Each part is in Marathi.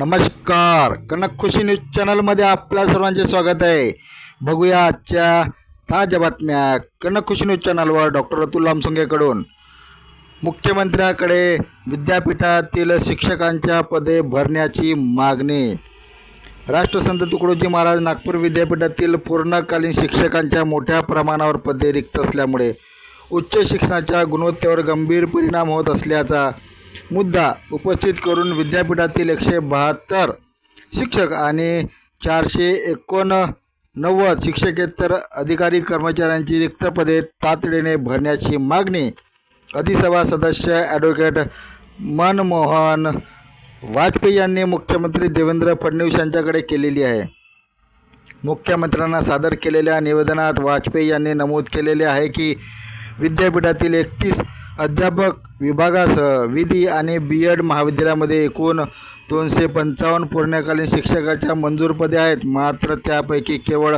नमस्कार. कनक खुशी न्यूज चॅनलमध्ये आपल्या सर्वांचे स्वागत आहे. बघूया आजच्या ताज्या बातम्या कनक खुशी न्यूज चॅनलवर. डॉक्टर अतुल लामसंगेकडून मुख्यमंत्र्याकडे विद्यापीठातील शिक्षकांच्या पदे भरण्याची मागणी. राष्ट्रसंत तुकडोजी महाराज नागपूर विद्यापीठातील पूर्णकालीन शिक्षकांच्या मोठ्या प्रमाणावर पदे रिक्त असल्यामुळे उच्च शिक्षणाच्या गुणवत्तेवर गंभीर परिणाम होत असल्याचा मुद्दा उपस्थित करून विद्यापीठातील 172 शिक्षक आणि 489 शिक्षकेतर अधिकारी कर्मचाऱ्यांची रिक्त पदे तातडीने भरण्याची मागणी अधिसभा सदस्य ॲडव्होकेट मनमोहन वाजपेयी यांनी मुख्यमंत्री देवेंद्र फडणवीस यांच्याकडे केलेली आहे. मुख्यमंत्र्यांना सादर केलेल्या निवेदनात वाजपेयी यांनी नमूद केलेले आहे की विद्यापीठातील 31 अध्यापक विभागासह विधी आणि BEd महाविद्यालयामध्ये एकूण 255 पूर्णकालीन शिक्षकाच्या मंजूर पदे आहेत. मात्र त्यापैकी केवळ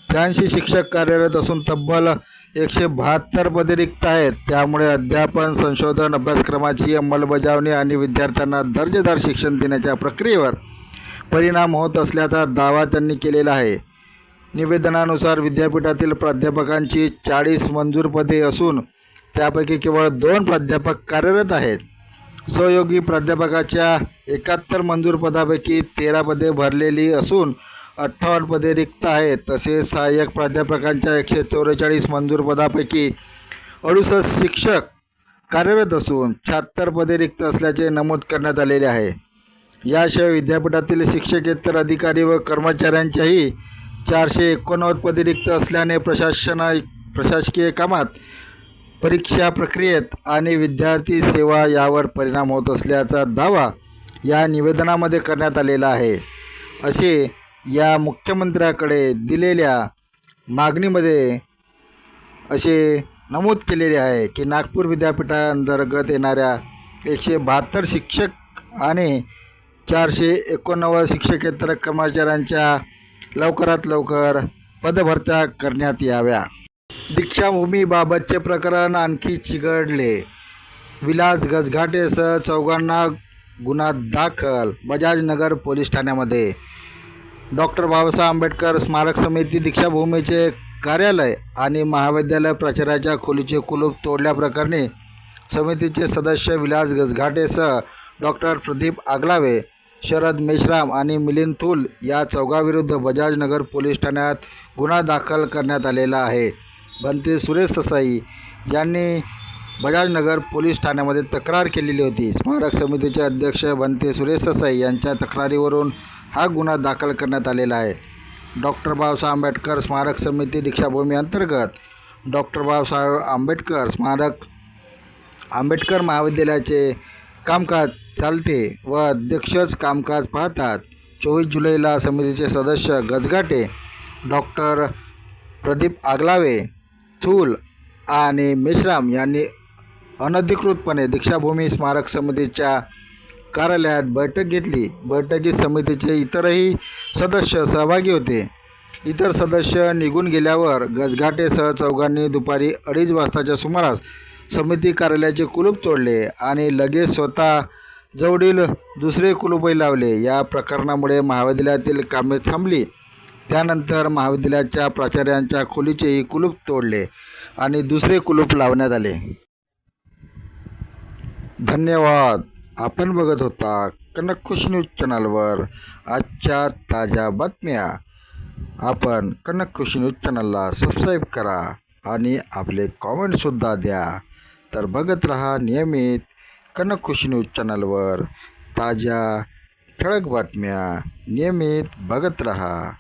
83 शिक्षक कार्यरत असून तब्बल 172 पदे रिक्त आहेत. त्यामुळे अध्यापन, संशोधन, अभ्यासक्रमाची अंमलबजावणी आणि विद्यार्थ्यांना दर्जेदार शिक्षण देण्याच्या प्रक्रियेवर परिणाम होत असल्याचा दावा त्यांनी केलेला आहे. निवेदनानुसार विद्यापीठातील प्राध्यापकांची 40 मंजूर पदे असून त्यापैकी केवळ 2 प्राध्यापक कार्यरत आहेत. सहयोगी प्राध्यापकाच्या 71 मंजूर पदापैकी 13 पदे भरलेली असून 58 पदे रिक्त आहेत. तसेच सहाय्यक प्राध्यापकांच्या 144 मंजूर पदापैकी 68 शिक्षक कार्यरत असून 76 पदे रिक्त असल्याचे नमूद करण्यात आलेले आहे. याशिवाय विद्यापीठातील शिक्षकेतर अधिकारी व कर्मचाऱ्यांच्याही 489 पदे रिक्त असल्याने प्रशासकीय कामात, परीक्षा प्रक्रियेत आणि विद्यार्थी सेवा यावर परिणाम होत असल्याचा दावा या निवेदनामध्ये करण्यात आलेला आहे. असे या मुख्यमंत्र्याकडे दिलेल्या मागणीमध्ये असे नमूद केलेले आहे की नागपूर विद्यापीठाअंतर्गत येणाऱ्या 172 शिक्षक आणि 489 शिक्षकेतर कर्मचाऱ्यांच्या लवकरात लवकर पदभरत्या करण्यात याव्या. दीक्षाभूमीबाबतचे प्रकरण आणखी चिघळले. विलास गजघाटेसह 4 गुन्हा दाखल बजाजनगर पोलीस ठाण्यामध्ये. डॉक्टर बाबासाहेब आंबेडकर स्मारक समिती दीक्षाभूमीचे कार्यालय आणि महाविद्यालय प्राचार्याच्या खोलीचे कुलूप तोडल्याप्रकरणी समितीचे सदस्य विलास गजघाटेसह डॉक्टर प्रदीप आगलावे, शरद मेश्राम आणि मिलिंद थूल या 4 विरुद्ध बजाजनगर पोलीस ठाण्यात गुन्हा दाखल करण्यात आलेला आहे. भंते सुरेश ससाई यांनी बजाजनगर पोलीस ठाण्यामध्ये तक्रार केलेली होती. स्मारक समितीचे अध्यक्ष भंते सुरेश ससाई यांच्या तक्रारीवरून हा गुन्हा दाखल करण्यात आलेला आहे. डॉक्टर बाबासाहेब आंबेडकर स्मारक समिती दीक्षाभूमी अंतर्गत डॉक्टर बाबासाहेब आंबेडकर स्मारक आंबेडकर महाविद्यालयाचे कामकाज चालते व अध्यक्षच कामकाज पाहतात. 24 जुलैला समितीचे सदस्य गजघाटे, डॉक्टर प्रदीप आगलावे, थूल आणि मेश्राम यांनी अनधिकृतपणे दीक्षाभूमी स्मारक समितीच्या कार्यालयात बैठक घेतली. बैठकीत समितीचे इतरही सदस्य सहभागी होते. इतर सदस्य निघून गेल्यावर गजघाटेसह 4 दुपारी 2:30 वाजताच्या सुमारास समिती कार्यालयाचे कुलूप तोडले आणि लगेच स्वतः जवळील दुसरे कुलूपही लावले. या प्रकरणामुळे महाविद्यालयातील कामे थांबली. त्यानंतर महाविद्यालयाच्या प्राचार्यांच्या खोलीचेही कुलूप तोडले आणि दुसरे कुलूप लावण्यात आले. धन्यवाद. आपण बघत होता कनक खुशी न्यूज चॅनलवर आजच्या ताज्या बातम्या. आपण कनक खुशी न्यूज चॅनलला सबस्क्राईब करा आणि आपले कॉमेंटसुद्धा द्या. तर बघत रहा नियमित कनक खुशी न्यूज चॅनलवर ताज्या ठळक बातम्या. नियमित बघत रहा.